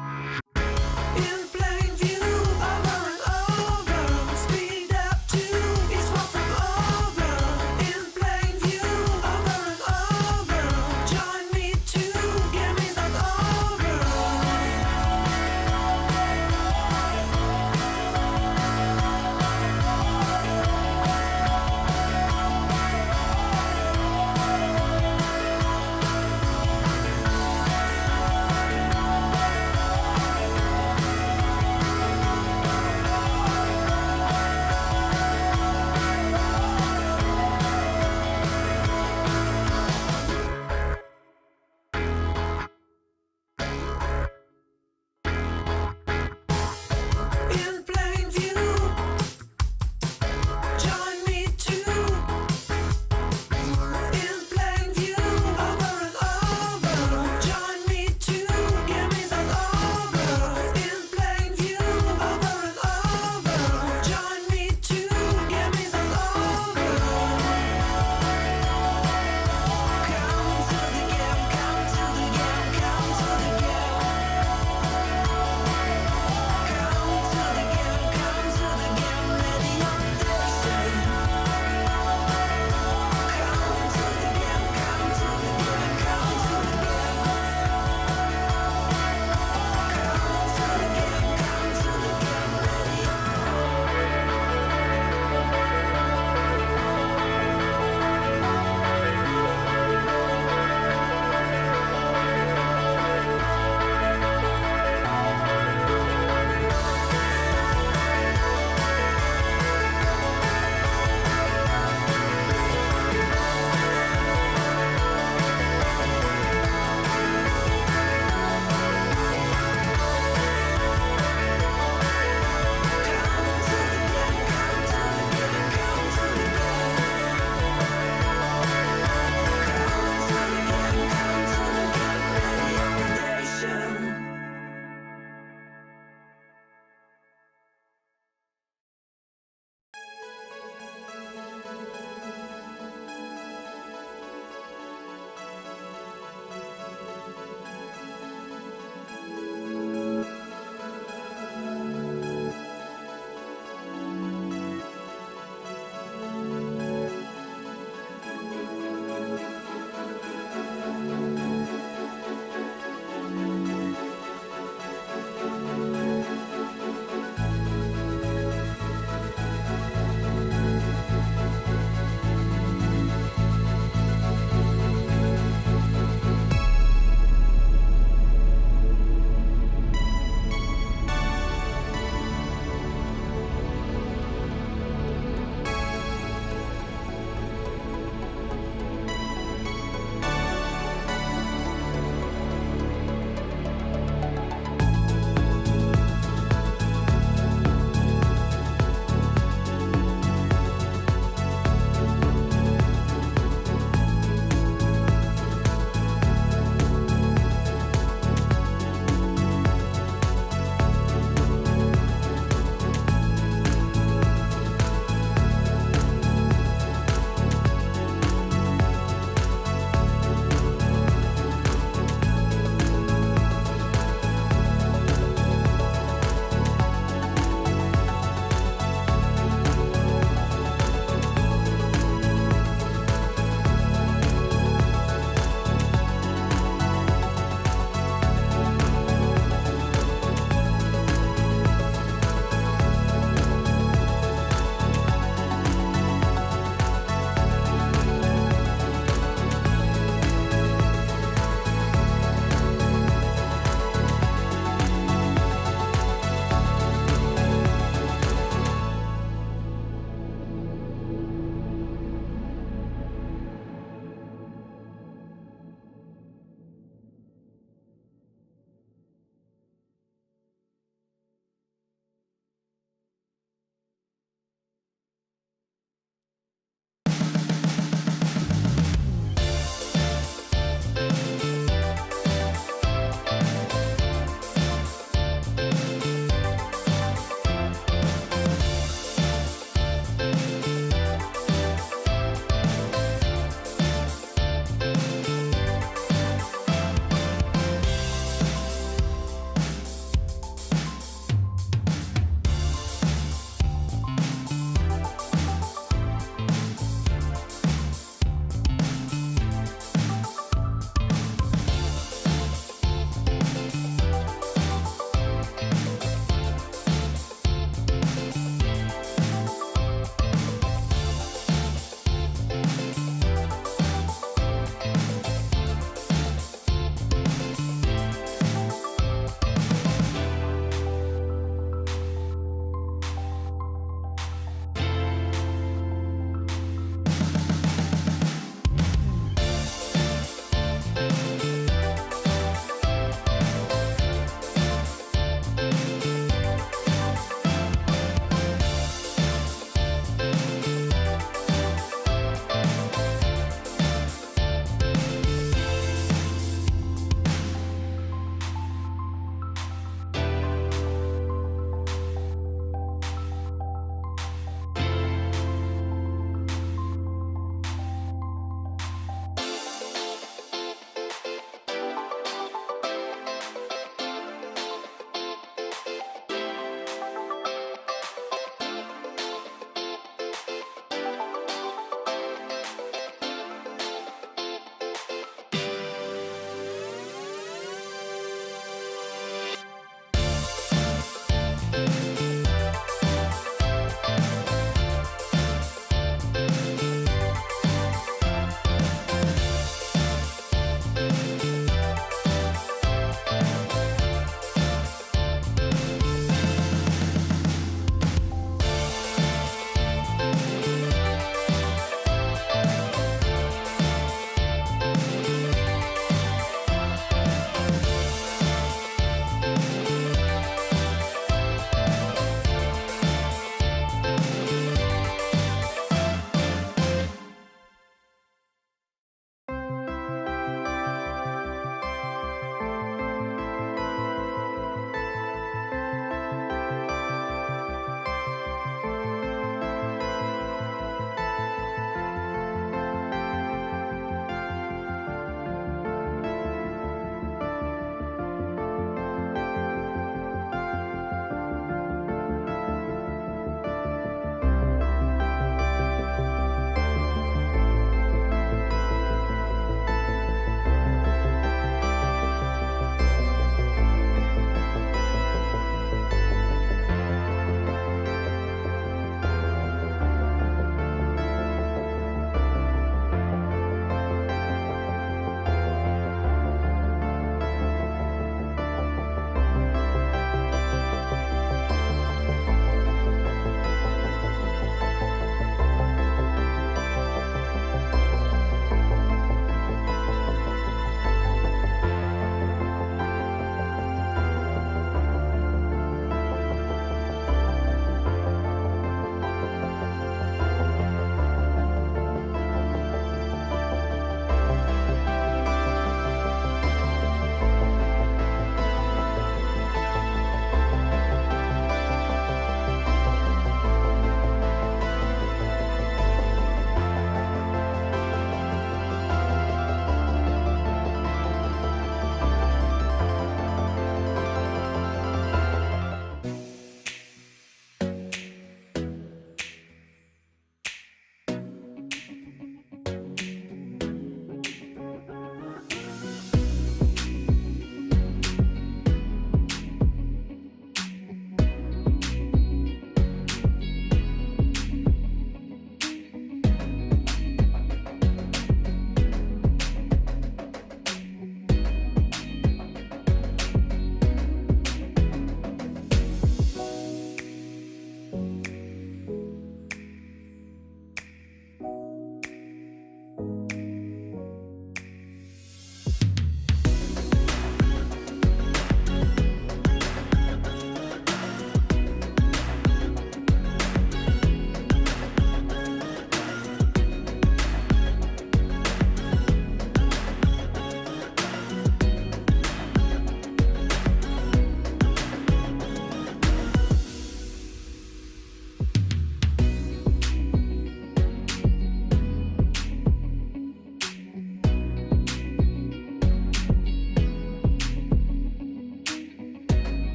In plain view, over and over. Speed up to it's far from over. In plain view, over and over. Join me to game is not over.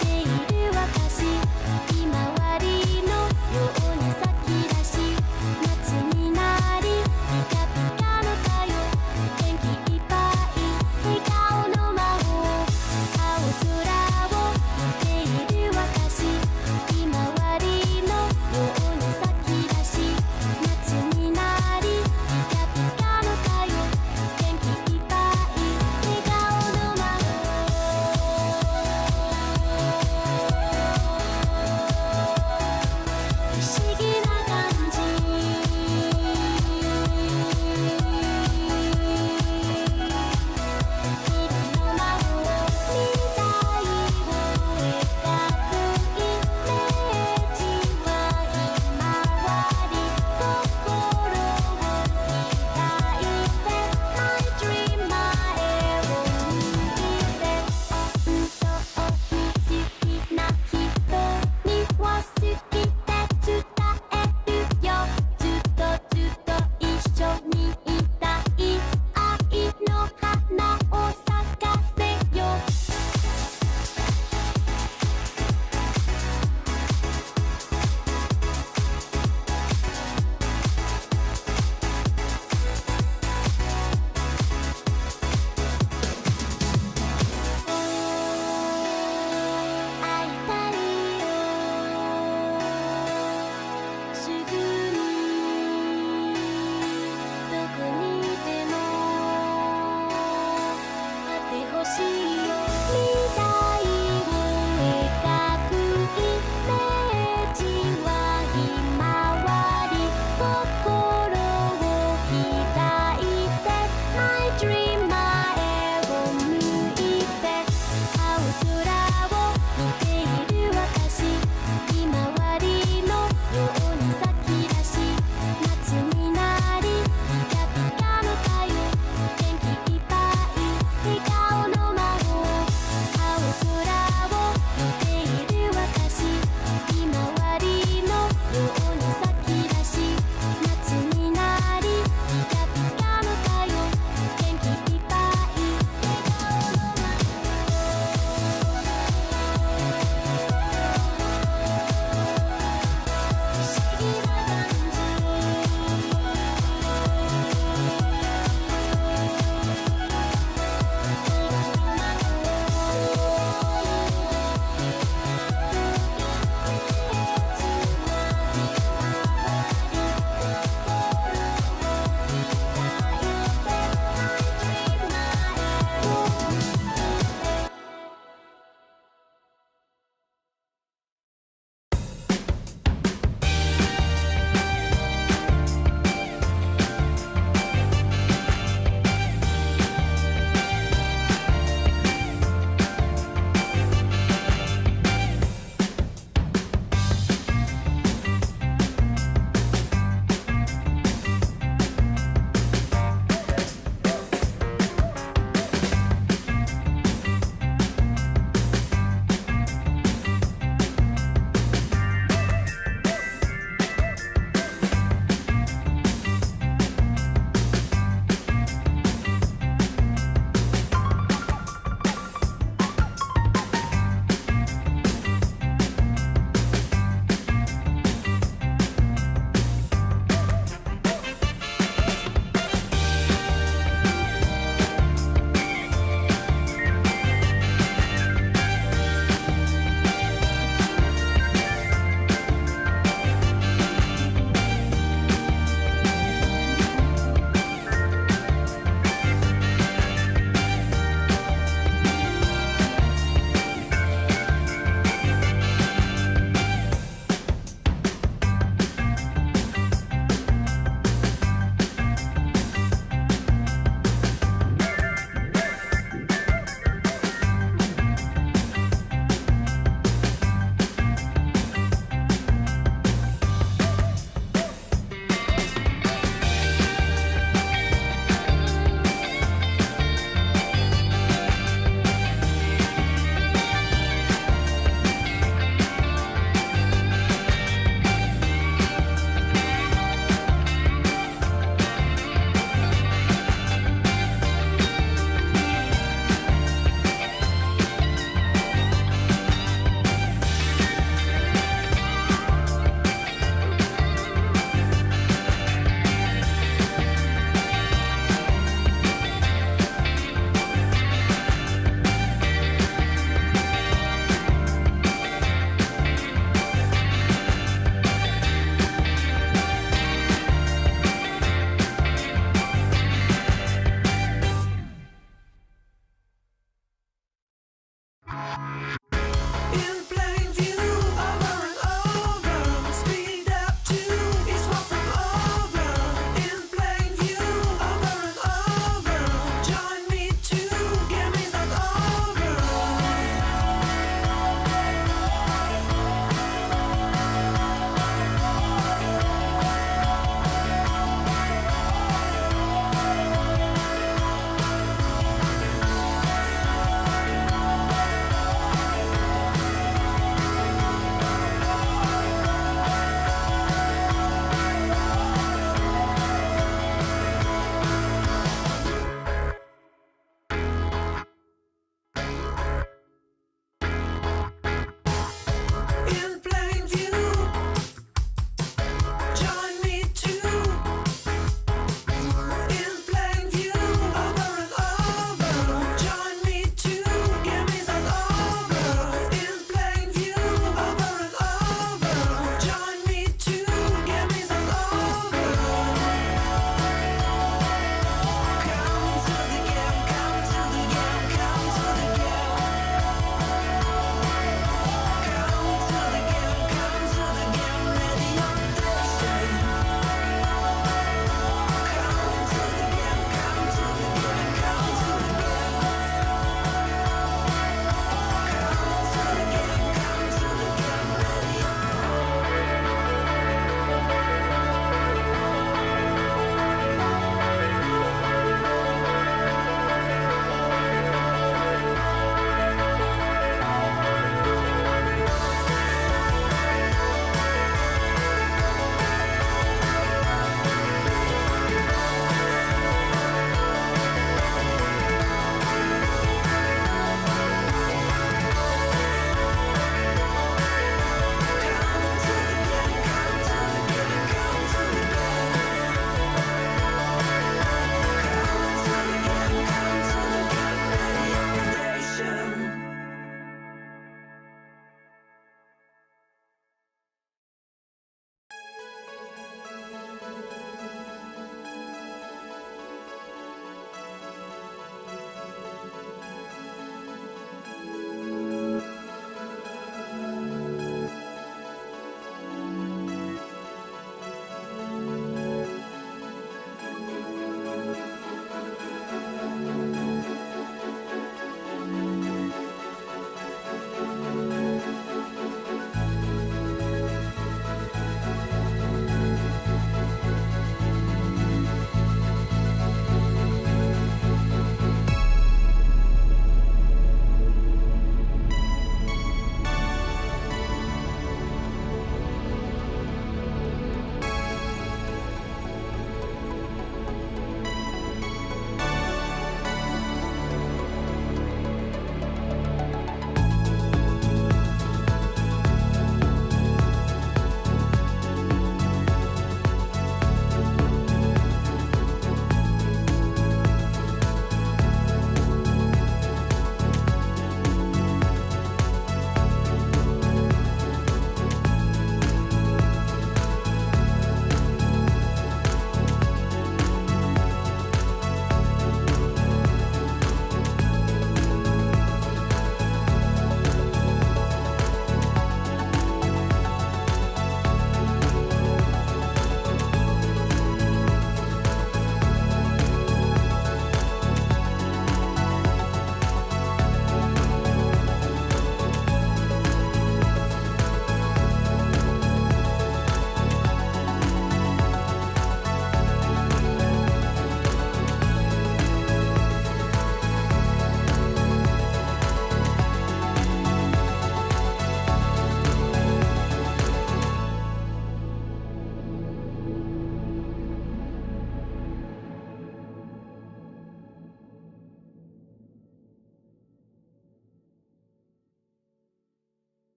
ている私ひまわりのように咲き出し夏になりピカピカの太陽元気いっぱい笑顔の魔法青空を見ている私ひまわりのように咲き出し夏になりピカピカの太陽元気いっぱい笑顔の魔法 In plain view, over and over. Speed up to it's far from over. In plain view, over and over. Join me to game is not over.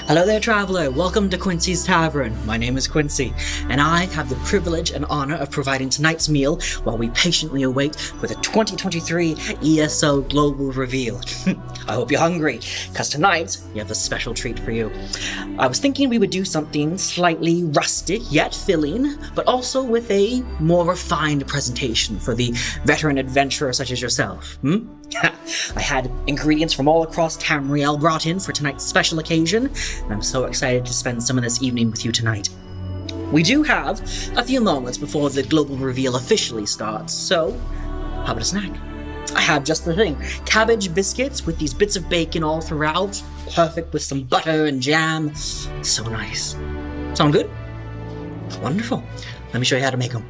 Hello there, traveler. Welcome to Quincy's Tavern. My name is Quincy, and I have the privilege and honor of providing tonight's meal while we patiently await for the 2023 ESO Global Reveal. I hope you're hungry, because tonight we have a special treat for you. I was thinking we would do something slightly rustic yet filling, but also with a more refined presentation for the veteran adventurer such as yourself. I had ingredients from all across Tamriel brought in for tonight's special occasion, and I'm so excited to spend some of this evening with you tonight. We do have a few moments before the global reveal officially starts, so how about a snack? I have just the thing. Cabbage biscuits with these bits of bacon all throughout, perfect with some butter and jam. So nice. Sound good? Wonderful. Let me show you how to make them.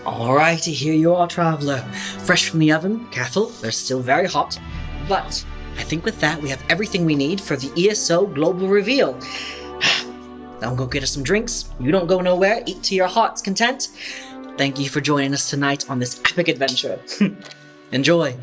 Alrighty, here you are, traveler. Fresh from the oven, careful, they're still very hot. But I think with that, we have everything we need for the ESO Global Reveal. Now go get us some drinks. You don't go nowhere, eat to your heart's content. Thank you for joining us tonight on this epic adventure. Enjoy.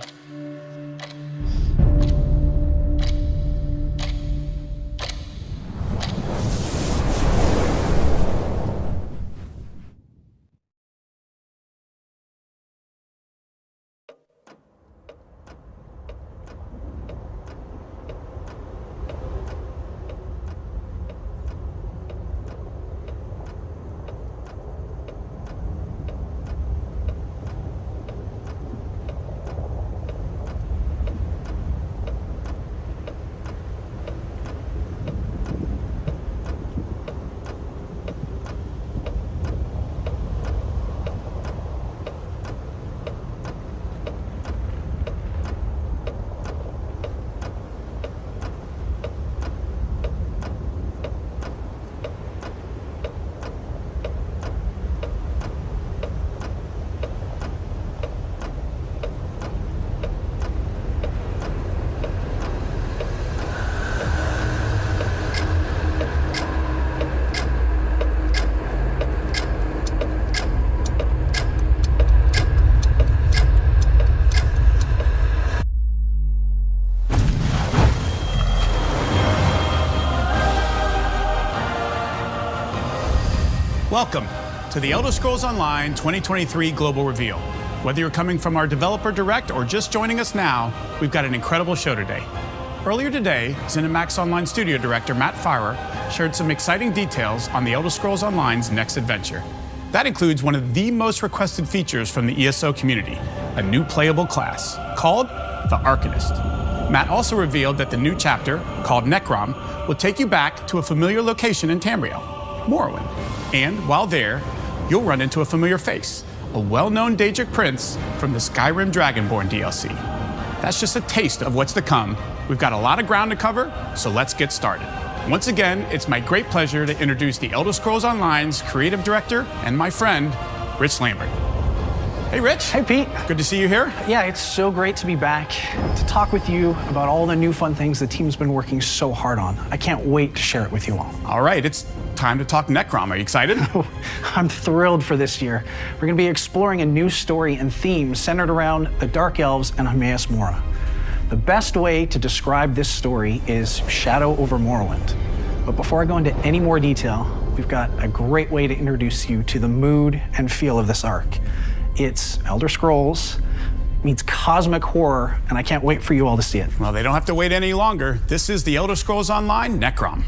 Welcome to the Elder Scrolls Online 2023 Global Reveal. Whether you're coming from our developer direct or just joining us now, we've got an incredible show today. Earlier today, ZeniMax Online Studio Director Matt Farrer shared some exciting details on the Elder Scrolls Online's next adventure. That includes one of the most requested features from the ESO community, a new playable class called the Arcanist. Matt also revealed that the new chapter, called Necrom, will take you back to a familiar location in Tamriel, Morrowind. And while there, you'll run into a familiar face, a well-known Daedric prince from the Skyrim Dragonborn DLC. That's just a taste of what's to come. We've got a lot of ground to cover, so let's get started. Once again, it's my great pleasure to introduce the Elder Scrolls Online's creative director and my friend, Rich Lambert. Hey, Rich. Hey, Pete. Good to see you here. Yeah, it's so great to be back to talk with you about all the new fun things the team's been working so hard on. I can't wait to share it with you all. All right, it's time to talk Necrom. Are you excited? I'm thrilled for this year. We're going to be exploring a new story and theme centered around the Dark Elves and Hermaeus Mora. The best way to describe this story is shadow over Morrowind. But before I go into any more detail, we've got a great way to introduce you to the mood and feel of this arc. It's Elder Scrolls meets cosmic horror, and I can't wait for you all to see it. Well, they don't have to wait any longer. This is the Elder Scrolls Online Necrom.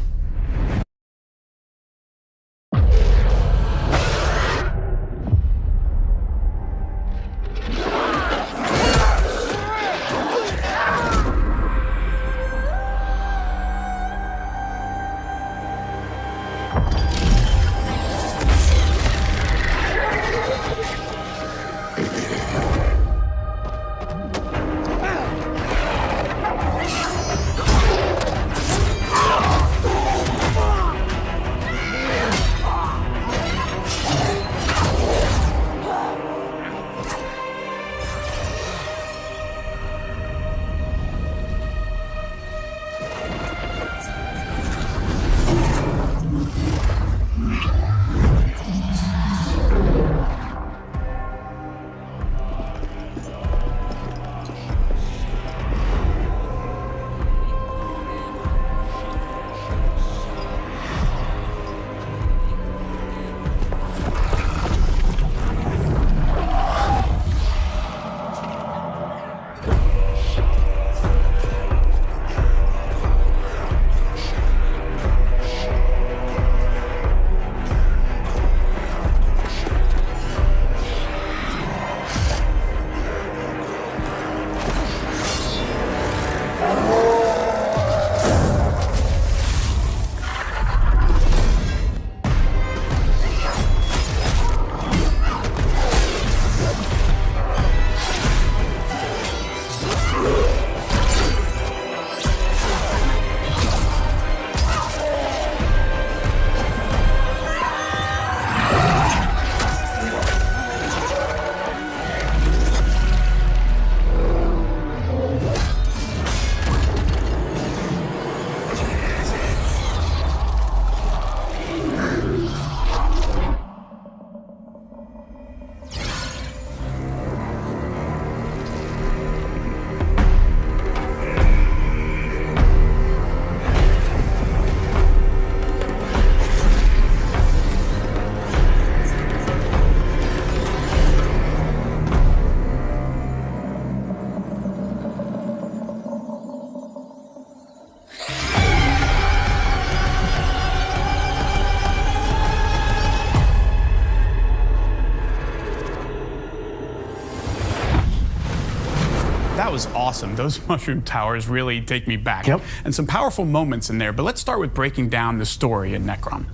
That was awesome. Those mushroom towers really take me back. Yep. And some powerful moments in there, but let's start with breaking down the story in Necrom.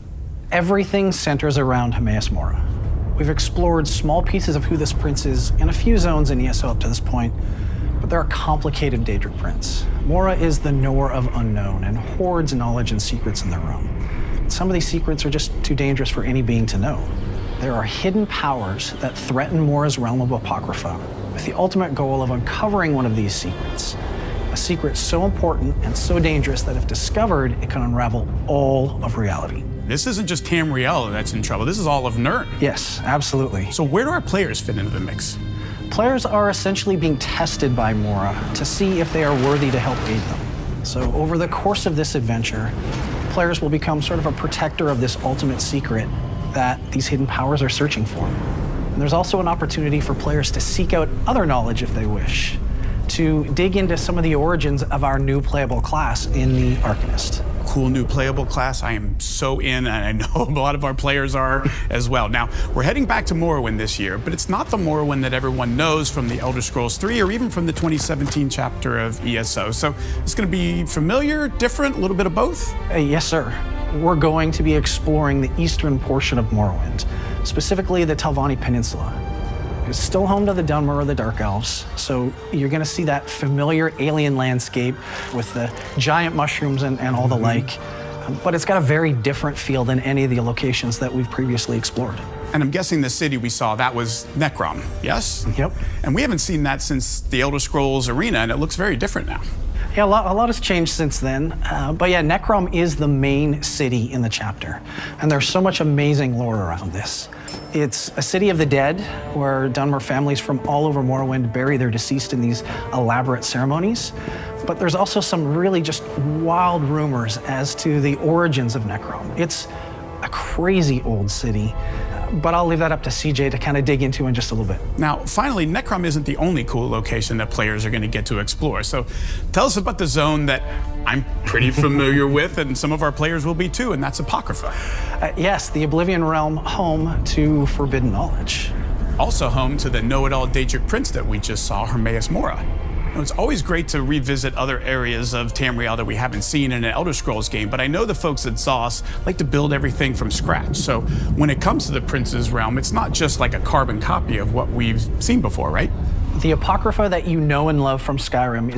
Everything centers around Hermaeus Mora. We've explored small pieces of who this prince is in a few zones in ESO up to this point, but they're a complicated Daedric prince. Mora is the knower of unknown and hoards knowledge and secrets in their realm. Some of these secrets are just too dangerous for any being to know. There are hidden powers that threaten Mora's realm of Apocrypha, with the ultimate goal of uncovering one of these secrets. A secret so important and so dangerous that if discovered, it can unravel all of reality. This isn't just Tamriel that's in trouble. This is all of Nirn. Yes, absolutely. So where do our players fit into the mix? Players are essentially being tested by Mora to see if they are worthy to help aid them. So over the course of this adventure, players will become sort of a protector of this ultimate secret that these hidden powers are searching for. And there's also an opportunity for players to seek out other knowledge if they wish, to dig into some of the origins of our new playable class in the Arcanist. cool new playable class. I am so in, and I know a lot of our players are as well. Now, we're heading back to Morrowind this year, but it's not the Morrowind that everyone knows from the Elder Scrolls 3 or even from the 2017 chapter of ESO. So it's going to be familiar, different, a little bit of both? Yes, sir. We're going to be exploring the eastern portion of Morrowind, specifically the Telvanni Peninsula. It's still home to the Dunmer or the Dark Elves, so you're going to see that familiar alien landscape with the giant mushrooms and all the like, but it's got a very different feel than any of the locations that we've previously explored. And I'm guessing the city we saw, that was Necrom, yes? Yep. And we haven't seen that since the Elder Scrolls Arena, and it looks very different now. Yeah, a lot has changed since then. But yeah, Necrom is the main city in the chapter. And there's so much amazing lore around this. It's a city of the dead where Dunmer families from all over Morrowind bury their deceased in these elaborate ceremonies. But there's also some really just wild rumors as to the origins of Necrom. It's a crazy old city. But I'll leave that up to CJ to kind of dig into in just a little bit. Now, finally, Necrom isn't the only cool location that players are going to get to explore. So tell us about the zone that I'm pretty familiar with, and some of our players will be too, and that's Apocrypha. Yes, the Oblivion Realm, home to forbidden knowledge. Also home to the know-it-all Daedric Prince that we just saw, Hermaeus Mora. It's always great to revisit other areas of Tamriel that we haven't seen in an Elder Scrolls game, but I know the folks at ZOS like to build everything from scratch. So when it comes to the Prince's Realm, it's not just like a carbon copy of what we've seen before, right? The Apocrypha that you know and love from Skyrim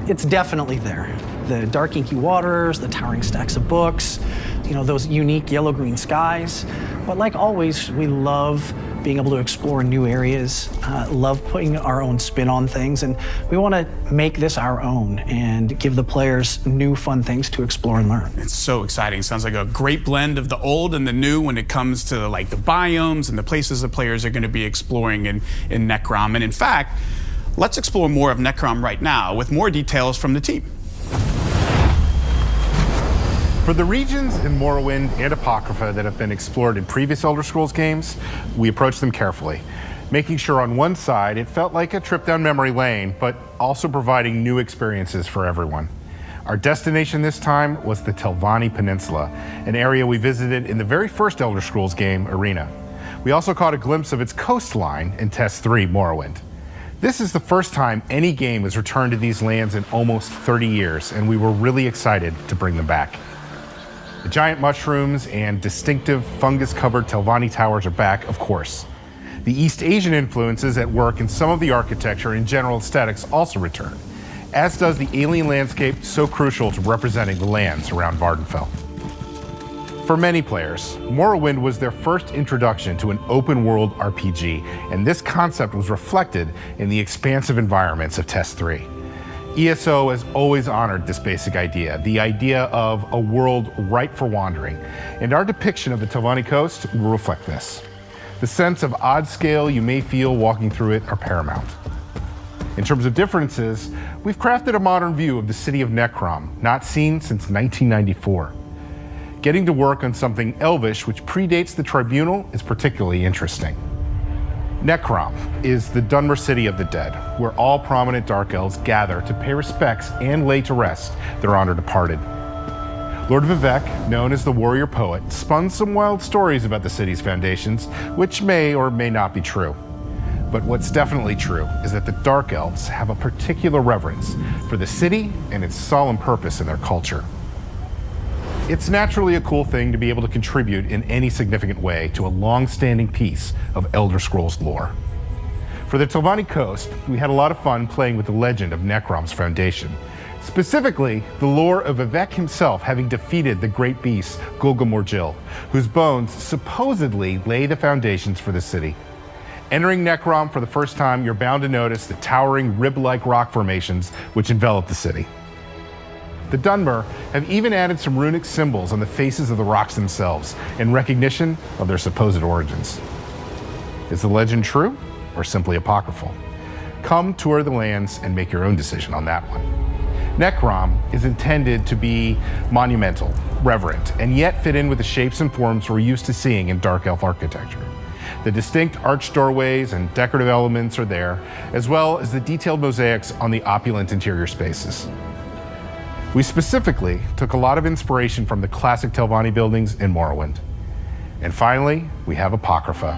it's definitely there. The dark inky waters, the towering stacks of books, those unique yellow-green skies. But like always, we love being able to explore new areas, love putting our own spin on things, and we want to make this our own and give the players new fun things to explore and learn. It's so exciting. Sounds like a great blend of the old and the new when it comes to like the biomes and the places the players are going to be exploring in Necrom. And in fact, let's explore more of Necrom right now with more details from the team. For the regions in Morrowind and Apocrypha that have been explored in previous Elder Scrolls games, we approached them carefully, making sure on one side it felt like a trip down memory lane, but also providing new experiences for everyone. Our destination this time was the Telvanni Peninsula, an area we visited in the very first Elder Scrolls game, Arena. We also caught a glimpse of its coastline in Test 3, Morrowind. This is the first time any game has returned to these lands in almost 30 years, and we were really excited to bring them back. The giant mushrooms and distinctive fungus-covered Telvanni towers are back, of course. The East Asian influences at work in some of the architecture and general aesthetics also return, as does the alien landscape so crucial to representing the lands around Vardenfell. For many players, Morrowind was their first introduction to an open-world RPG, and this concept was reflected in the expansive environments of Test 3. ESO has always honored this basic idea, the idea of a world ripe for wandering, and our depiction of the Telvanni coast will reflect this. The sense of odd scale you may feel walking through it are paramount. In terms of differences, we've crafted a modern view of the city of Necrom, not seen since 1994. Getting to work on something elvish which predates the Tribunal is particularly interesting. Necrom is the Dunmer city of the dead, where all prominent Dark Elves gather to pay respects and lay to rest their honored departed. Lord Vivek, known as the warrior poet, spun some wild stories about the city's foundations, which may or may not be true. But what's definitely true is that the Dark Elves have a particular reverence for the city and its solemn purpose in their culture. It's naturally a cool thing to be able to contribute in any significant way to a long-standing piece of Elder Scrolls lore. For the Telvanni coast, we had a lot of fun playing with the legend of Necrom's foundation. Specifically, the lore of Vivek himself having defeated the great beast Gulgamorgil, whose bones supposedly lay the foundations for the city. Entering Necrom for the first time, you're bound to notice the towering rib-like rock formations which envelop the city. The Dunmer have even added some runic symbols on the faces of the rocks themselves in recognition of their supposed origins. Is the legend true or simply apocryphal? Come tour the lands and make your own decision on that one. Necrom is intended to be monumental, reverent, and yet fit in with the shapes and forms we're used to seeing in Dark Elf architecture. The distinct arched doorways and decorative elements are there, as well as the detailed mosaics on the opulent interior spaces. We specifically took a lot of inspiration from the classic Telvanni buildings in Morrowind. And finally, we have Apocrypha.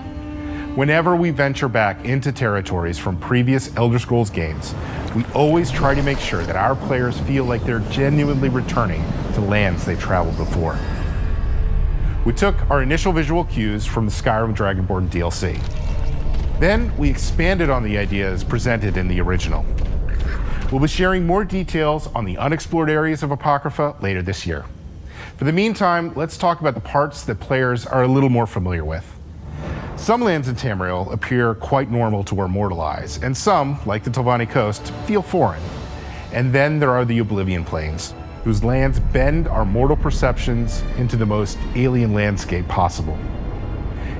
Whenever we venture back into territories from previous Elder Scrolls games, we always try to make sure that our players feel like they're genuinely returning to lands they traveled before. We took our initial visual cues from the Skyrim Dragonborn DLC. Then we expanded on the ideas presented in the original. We'll be sharing more details on the unexplored areas of Apocrypha later this year. For the meantime, let's talk about the parts that players are a little more familiar with. Some lands in Tamriel appear quite normal to our mortal eyes, and some, like the Telvanni coast, feel foreign. And then there are the Oblivion Plains, whose lands bend our mortal perceptions into the most alien landscape possible.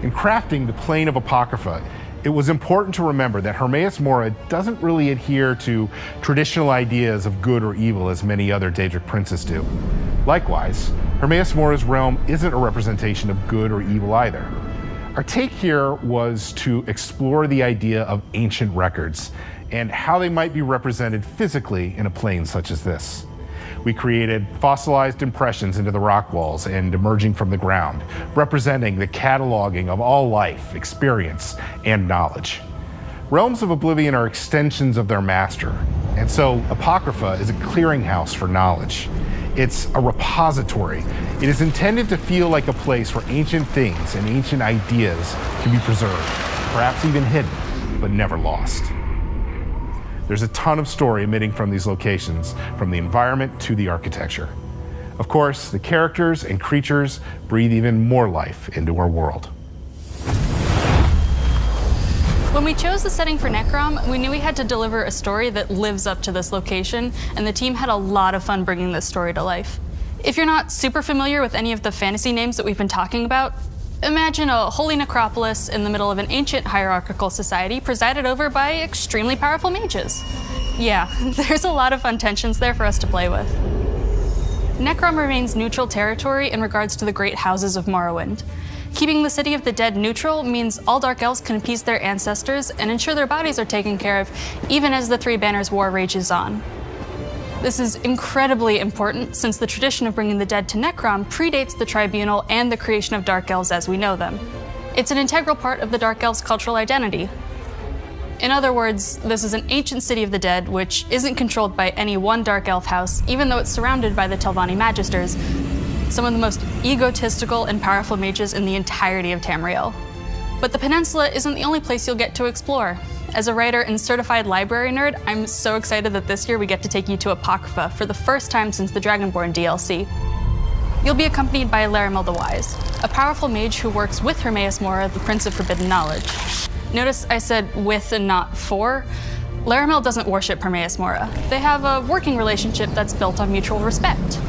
In crafting the Plane of Apocrypha, it was important to remember that Hermaeus Mora doesn't really adhere to traditional ideas of good or evil as many other Daedric princes do. Likewise, Hermaeus Mora's realm isn't a representation of good or evil either. Our take here was to explore the idea of ancient records and how they might be represented physically in a plane such as this. We created fossilized impressions into the rock walls and emerging from the ground, representing the cataloging of all life, experience, and knowledge. Realms of Oblivion are extensions of their master, and so Apocrypha is a clearinghouse for knowledge. It's a repository. It is intended to feel like a place where ancient things and ancient ideas can be preserved, perhaps even hidden, but never lost. There's a ton of story emitting from these locations, from the environment to the architecture. Of course, the characters and creatures breathe even more life into our world. When we chose the setting for Necrom, we knew we had to deliver a story that lives up to this location, and the team had a lot of fun bringing this story to life. If you're not super familiar with any of the fantasy names that we've been talking about, imagine a holy necropolis in the middle of an ancient hierarchical society presided over by extremely powerful mages. Yeah, there's a lot of fun tensions there for us to play with. Necrom remains neutral territory in regards to the great houses of Morrowind. Keeping the City of the Dead neutral means all Dark Elves can appease their ancestors and ensure their bodies are taken care of, even as the Three Banners War rages on. This is incredibly important since the tradition of bringing the dead to Necrom predates the Tribunal and the creation of Dark Elves as we know them. It's an integral part of the Dark Elves' cultural identity. In other words, this is an ancient City of the Dead which isn't controlled by any one Dark Elf house, even though it's surrounded by the Telvanni Magisters, some of the most egotistical and powerful mages in the entirety of Tamriel. But the peninsula isn't the only place you'll get to explore. As a writer and certified library nerd, I'm so excited that this year we get to take you to Apocrypha for the first time since the Dragonborn DLC. You'll be accompanied by Laramel the Wise, a powerful mage who works with Hermaeus Mora, the Prince of Forbidden Knowledge. Notice I said with and not for. Laramel doesn't worship Hermaeus Mora. They have a working relationship that's built on mutual respect.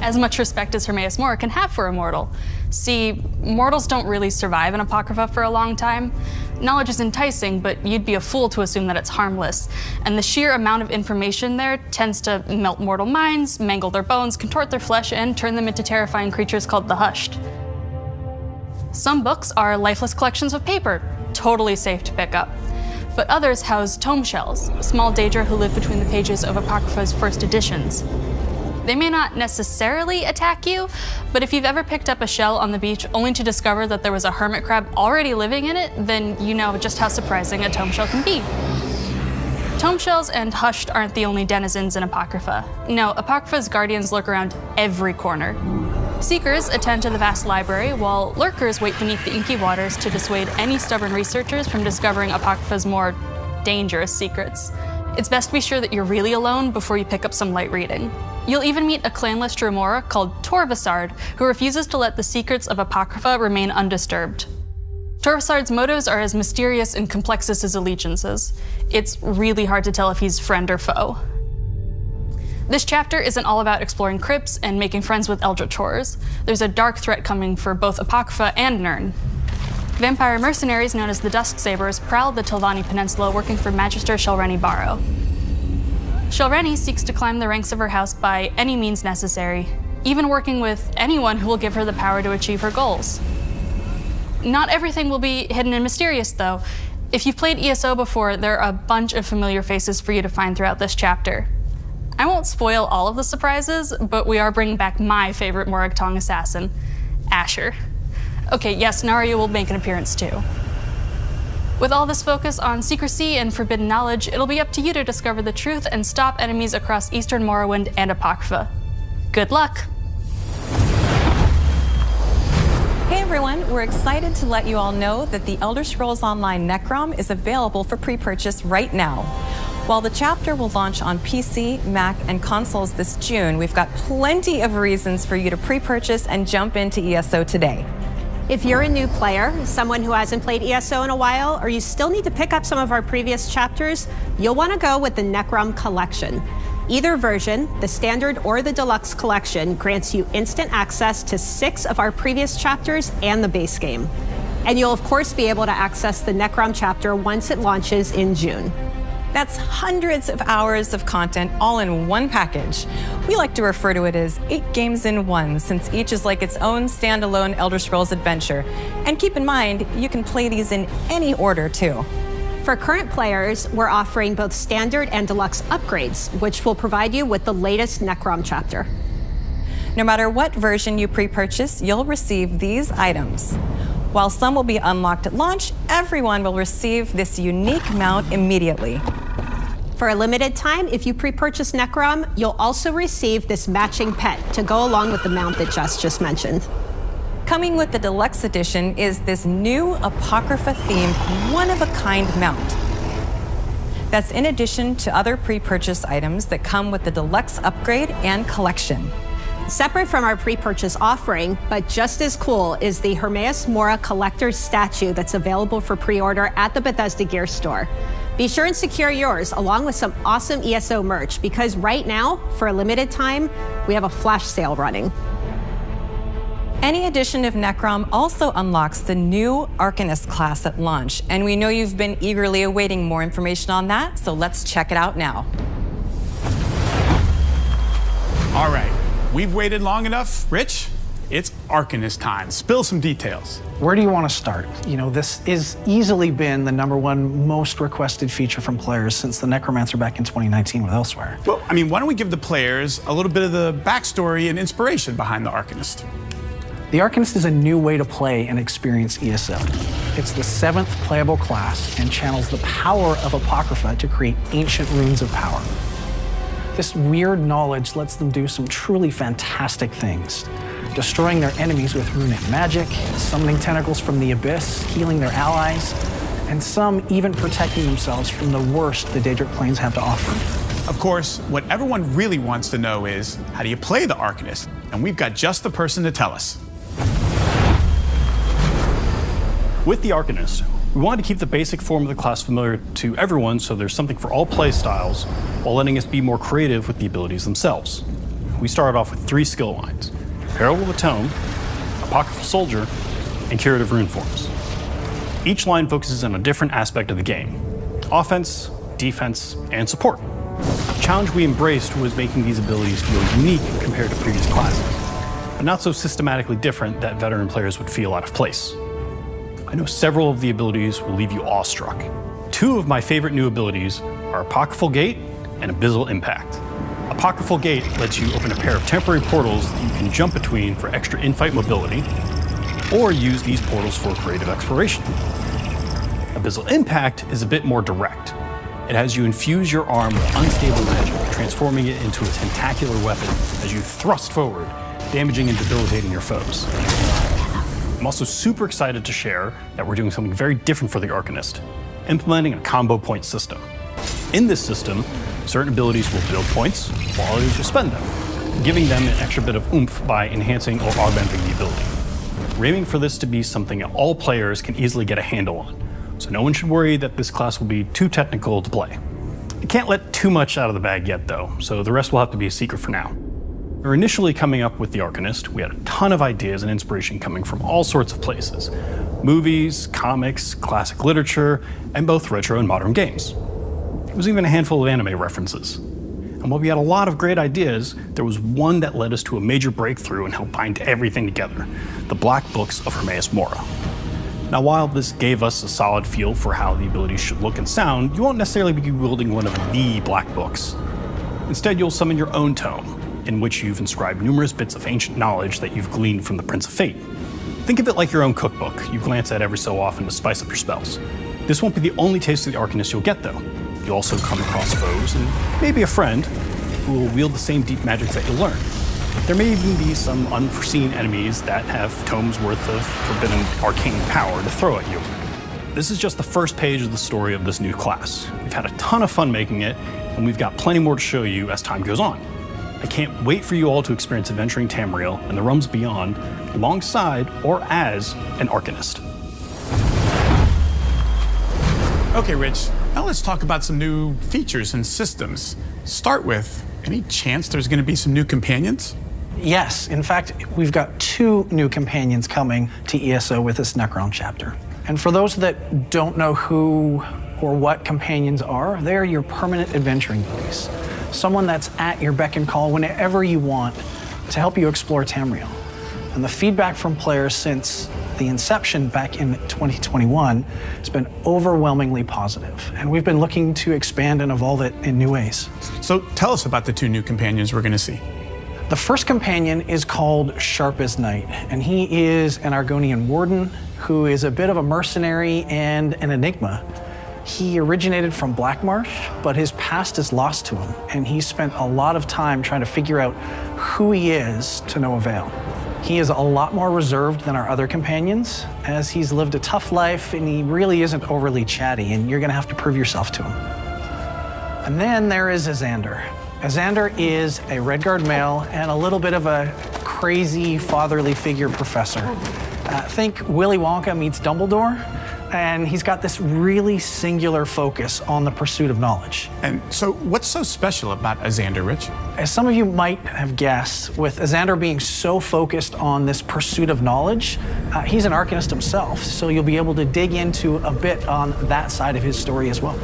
As much respect as Hermaeus Mora can have for a mortal. See, mortals don't really survive in Apocrypha for a long time. Knowledge is enticing, but you'd be a fool to assume that it's harmless. And the sheer amount of information there tends to melt mortal minds, mangle their bones, contort their flesh, and turn them into terrifying creatures called the Hushed. Some books are lifeless collections of paper, totally safe to pick up. But others house tome shells, small Daedra who live between the pages of Apocrypha's first editions. They may not necessarily attack you, but if you've ever picked up a shell on the beach only to discover that there was a hermit crab already living in it, then you know just how surprising a tome shell can be. Tome shells and Hushed aren't the only denizens in Apocrypha. No, Apocrypha's guardians lurk around every corner. Seekers attend to the vast library, while lurkers wait beneath the inky waters to dissuade any stubborn researchers from discovering Apocrypha's more dangerous secrets. It's best to be sure that you're really alone before you pick up some light reading. You'll even meet a clanless Dremora called Torvasard, who refuses to let the secrets of Apocrypha remain undisturbed. Torvasard's motives are as mysterious and complex as his allegiances. It's really hard to tell if he's friend or foe. This chapter isn't all about exploring crypts and making friends with eldritch horrors. There's a dark threat coming for both Apocrypha and Nirn. Vampire mercenaries known as the Dusksabers prowl the Telvanni Peninsula working for Magister Shelreni Barrow. Shelreni seeks to climb the ranks of her house by any means necessary, even working with anyone who will give her the power to achieve her goals. Not everything will be hidden and mysterious, though. If you've played ESO before, there are a bunch of familiar faces for you to find throughout this chapter. I won't spoil all of the surprises, but we are bringing back my favorite Moragtong assassin, Asher. Okay, yes, Naria will make an appearance too. With all this focus on secrecy and forbidden knowledge, it'll be up to you to discover the truth and stop enemies across Eastern Morrowind and Apocrypha. Good luck! Hey everyone, we're excited to let you all know that the Elder Scrolls Online Necrom is available for pre-purchase right now. While the chapter will launch on PC, Mac, and consoles this June, we've got plenty of reasons for you to pre-purchase and jump into ESO today. If you're a new player, someone who hasn't played ESO in a while, or you still need to pick up some of our previous chapters, you'll want to go with the Necrom Collection. Either version, the Standard or the Deluxe Collection, grants you instant access to 6 of our previous chapters and the base game. And you'll of course be able to access the Necrom chapter once it launches in June. That's hundreds of hours of content all in one package. We like to refer to it as 8 games in 1, since each is like its own standalone Elder Scrolls adventure. And keep in mind, you can play these in any order too. For current players, we're offering both Standard and Deluxe upgrades, which will provide you with the latest Necrom chapter. No matter what version you pre-purchase, you'll receive these items. While some will be unlocked at launch, everyone will receive this unique mount immediately. For a limited time, if you pre-purchase Necrom, you'll also receive this matching pet to go along with the mount that Jess just mentioned. Coming with the Deluxe Edition is this new Apocrypha-themed, one-of-a-kind mount. That's in addition to other pre-purchase items that come with the Deluxe Upgrade and Collection. Separate from our pre-purchase offering, but just as cool, is the Hermaeus Mora Collector's Statue that's available for pre-order at the Bethesda Gear Store. Be sure and secure yours along with some awesome ESO merch, because right now, for a limited time, we have a flash sale running. Any edition of Necrom also unlocks the new Arcanist class at launch, and we know you've been eagerly awaiting more information on that, so let's check it out now. All right, we've waited long enough. Rich, it's Arcanist time. Spill some details. Where do you want to start? You know, this has easily been the #1 most requested feature from players since the Necromancer back in 2019 with Elsewhere. Well, I mean, why don't we give the players a little bit of the backstory and inspiration behind the Arcanist? The Arcanist is a new way to play and experience ESO. It's the 7th playable class and channels the power of Apocrypha to create ancient runes of power. This weird knowledge lets them do some truly fantastic things, destroying their enemies with runic magic, summoning tentacles from the abyss, healing their allies, and some even protecting themselves from the worst the Daedric Plains have to offer. Of course, what everyone really wants to know is, how do you play the Arcanist? And we've got just the person to tell us. With the Arcanist, we wanted to keep the basic form of the class familiar to everyone, so there's something for all play styles, while letting us be more creative with the abilities themselves. We started off with 3 skill lines: Herald of the Tome, Apocryphal Soldier, and Curative Rune Forms. Each line focuses on a different aspect of the game: offense, defense, and support. The challenge we embraced was making these abilities feel unique compared to previous classes, but not so systematically different that veteran players would feel out of place. I know several of the abilities will leave you awestruck. 2 of my favorite new abilities are Apocryphal Gate and Abyssal Impact. Apocryphal Gate lets you open a pair of temporary portals that you can jump between for extra in-fight mobility, or use these portals for creative exploration. Abyssal Impact is a bit more direct. It has you infuse your arm with unstable magic, transforming it into a tentacular weapon as you thrust forward, damaging and debilitating your foes. I'm also super excited to share that we're doing something very different for the Arcanist, implementing a combo point system. In this system, certain abilities will build points, while others will spend them, giving them an extra bit of oomph by enhancing or augmenting the ability. We're aiming for this to be something that all players can easily get a handle on, so no one should worry that this class will be too technical to play. I can't let too much out of the bag yet though, so the rest will have to be a secret for now. We were initially coming up with the Arcanist, we had a ton of ideas and inspiration coming from all sorts of places: movies, comics, classic literature, and both retro and modern games. There was even a handful of anime references. And while we had a lot of great ideas, there was one that led us to a major breakthrough and helped bind everything together: the Black Books of Hermaeus Mora. Now, while this gave us a solid feel for how the abilities should look and sound, you won't necessarily be wielding one of the Black Books. Instead, you'll summon your own tome, in which you've inscribed numerous bits of ancient knowledge that you've gleaned from the Prince of Fate. Think of it like your own cookbook you glance at every so often to spice up your spells. This won't be the only taste of the Arcanist you'll get, though. You'll also come across foes, and maybe a friend, who will wield the same deep magic that you'll learn. There may even be some unforeseen enemies that have tomes worth of forbidden arcane power to throw at you. This is just the first page of the story of this new class. We've had a ton of fun making it, and we've got plenty more to show you as time goes on. I can't wait for you all to experience adventuring Tamriel and the realms beyond alongside or as an Arcanist. Okay, Rich, now let's talk about some new features and systems. Start with, any chance there's going to be some new companions? Yes, in fact, we've got 2 new companions coming to ESO with this Necrom chapter. And for those that don't know who or what companions are, they're your permanent adventuring buddies. Someone that's at your beck and call whenever you want to help you explore Tamriel. And the feedback from players since the inception back in 2021 has been overwhelmingly positive. And we've been looking to expand and evolve it in new ways. So tell us about the 2 new companions we're going to see. The first companion is called Sharp as Night, and he is an Argonian warden who is a bit of a mercenary and an enigma. He originated from Blackmarsh, but his past is lost to him, and he spent a lot of time trying to figure out who he is to no avail. He is a lot more reserved than our other companions, as he's lived a tough life and he really isn't overly chatty, and you're gonna have to prove yourself to him. And then there is Azander. Azander is a Redguard male and a little bit of a crazy fatherly figure professor. Think Willy Wonka meets Dumbledore, and he's got this really singular focus on the pursuit of knowledge. And so what's so special about Azander, Rich? As some of you might have guessed, with Azander being so focused on this pursuit of knowledge, he's an Arcanist himself, so you'll be able to dig into a bit on that side of his story as well.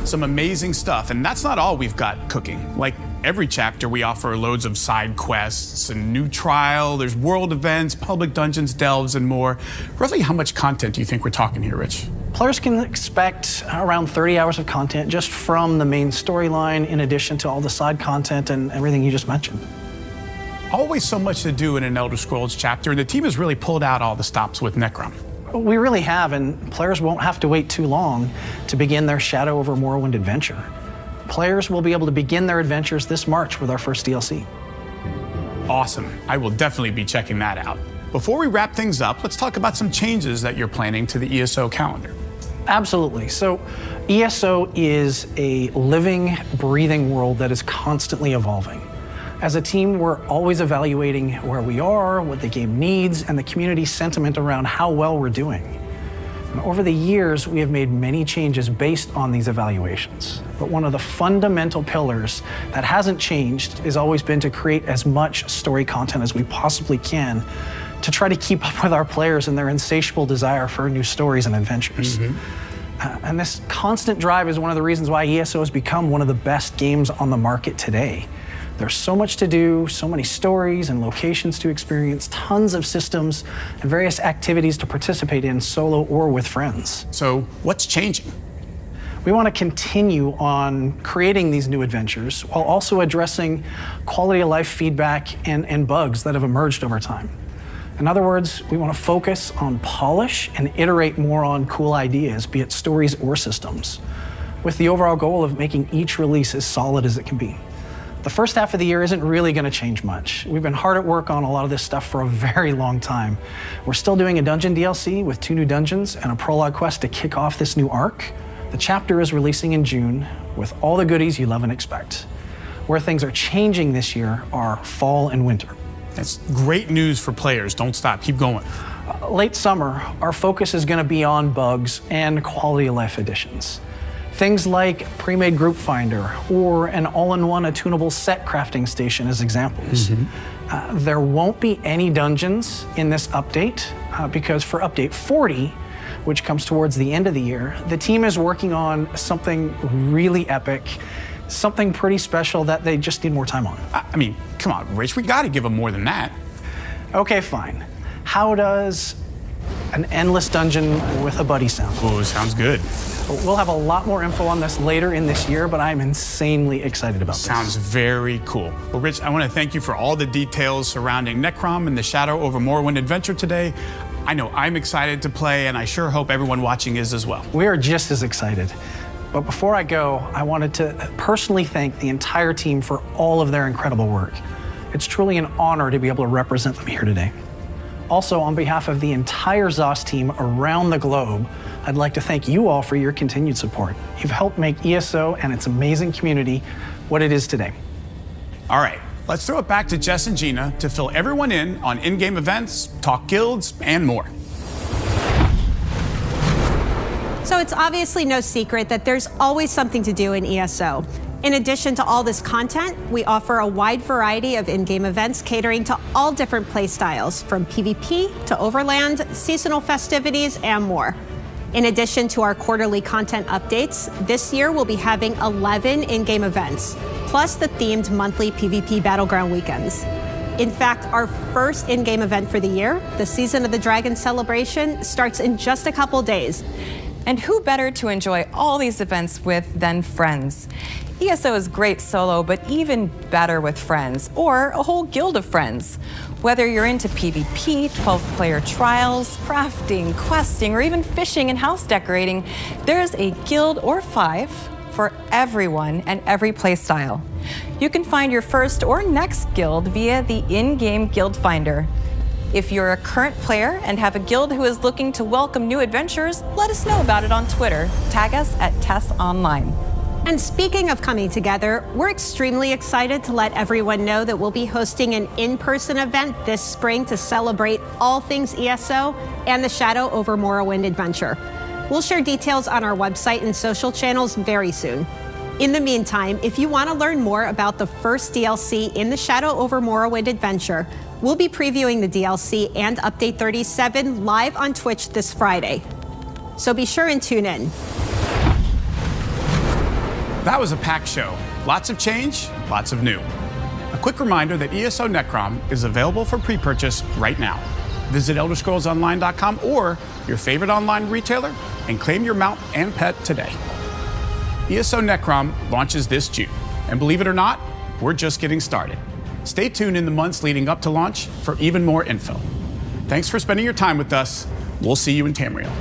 Some amazing stuff, and that's not all we've got cooking. Like every chapter, we offer loads of side quests, a new trial, there's world events, public dungeons, delves, and more. Roughly how much content do you think we're talking here, Rich? Players can expect around 30 hours of content just from the main storyline, in addition to all the side content and everything you just mentioned. Always so much to do in an Elder Scrolls chapter, and the team has really pulled out all the stops with Necrom. We really have, and players won't have to wait too long to begin their Shadow over Morrowind adventure. Players will be able to begin their adventures this March with our first DLC. Awesome. I will definitely be checking that out. Before we wrap things up, let's talk about some changes that you're planning to the ESO calendar. Absolutely. So ESO is a living, breathing world that is constantly evolving. As a team, we're always evaluating where we are, what the game needs, and the community sentiment around how well we're doing. And over the years, we have made many changes based on these evaluations. But one of the fundamental pillars that hasn't changed has always been to create as much story content as we possibly can to try to keep up with our players and their insatiable desire for new stories and adventures. And this constant drive is one of the reasons why ESO has become one of the best games on the market today. There's so much to do, so many stories and locations to experience, tons of systems and various activities to participate in solo or with friends. So what's changing? We want to continue on creating these new adventures while also addressing quality of life feedback and bugs that have emerged over time. In other words, we want to focus on polish and iterate more on cool ideas, be it stories or systems, with the overall goal of making each release as solid as it can be. The first half of the year isn't really going to change much. We've been hard at work on a lot of this stuff for a very long time. We're still doing a dungeon DLC with 2 new dungeons and a prologue quest to kick off this new arc. The chapter is releasing in June with all the goodies you love and expect. Where things are changing this year are fall and winter. That's great news for players. Don't stop. Keep going. Late summer, our focus is going to be on bugs and quality of life additions. Things like pre-made group finder or an all-in-one attunable set crafting station as examples. There won't be any dungeons in this update because for update 40, which comes towards the end of the year, the team is working on something really epic, something pretty special that they just need more time on. I mean, come on, Rich, we gotta give them more than that. Okay, fine. How does an endless dungeon with a buddy sound. Ooh, sounds good. We'll have a lot more info on this later in this year, but I'm insanely excited about this. Sounds very cool. Well, Rich, I want to thank you for all the details surrounding Necrom and the Shadow over Morrowind adventure today. I know I'm excited to play, and I sure hope everyone watching is as well. We are just as excited. But before I go, I wanted to personally thank the entire team for all of their incredible work. It's truly an honor to be able to represent them here today. Also, on behalf of the entire ZOS team around the globe, I'd like to thank you all for your continued support. You've helped make ESO and its amazing community what it is today. All right, let's throw it back to Jess and Gina to fill everyone in on in-game events, talk guilds, and more. So it's obviously no secret that there's always something to do in ESO. In addition to all this content, we offer a wide variety of in-game events catering to all different play styles, from PvP to Overland, seasonal festivities, and more. In addition to our quarterly content updates, this year we'll be having 11 in-game events, plus the themed monthly PvP Battleground weekends. In fact, our first in-game event for the year, the Season of the Dragon celebration, starts in just a couple days. And who better to enjoy all these events with than friends? ESO is great solo, but even better with friends, or a whole guild of friends. Whether you're into PvP, 12-player trials, crafting, questing, or even fishing and house decorating, there's a guild or 5 for everyone and every playstyle. You can find your first or next guild via the in-game guild finder. If you're a current player and have a guild who is looking to welcome new adventurers, let us know about it on Twitter. Tag us at TessOnline. And speaking of coming together, we're extremely excited to let everyone know that we'll be hosting an in-person event this spring to celebrate all things ESO and the Shadow over Morrowind adventure. We'll share details on our website and social channels very soon. In the meantime, if you want to learn more about the first DLC in the Shadow over Morrowind adventure, we'll be previewing the DLC and Update 37 live on Twitch this Friday. So be sure and tune in. That was a packed show. Lots of change, lots of new. A quick reminder that ESO Necrom is available for pre-purchase right now. Visit ElderScrollsOnline.com or your favorite online retailer and claim your mount and pet today. ESO Necrom launches this June, and believe it or not, we're just getting started. Stay tuned in the months leading up to launch for even more info. Thanks for spending your time with us. We'll see you in Tamriel.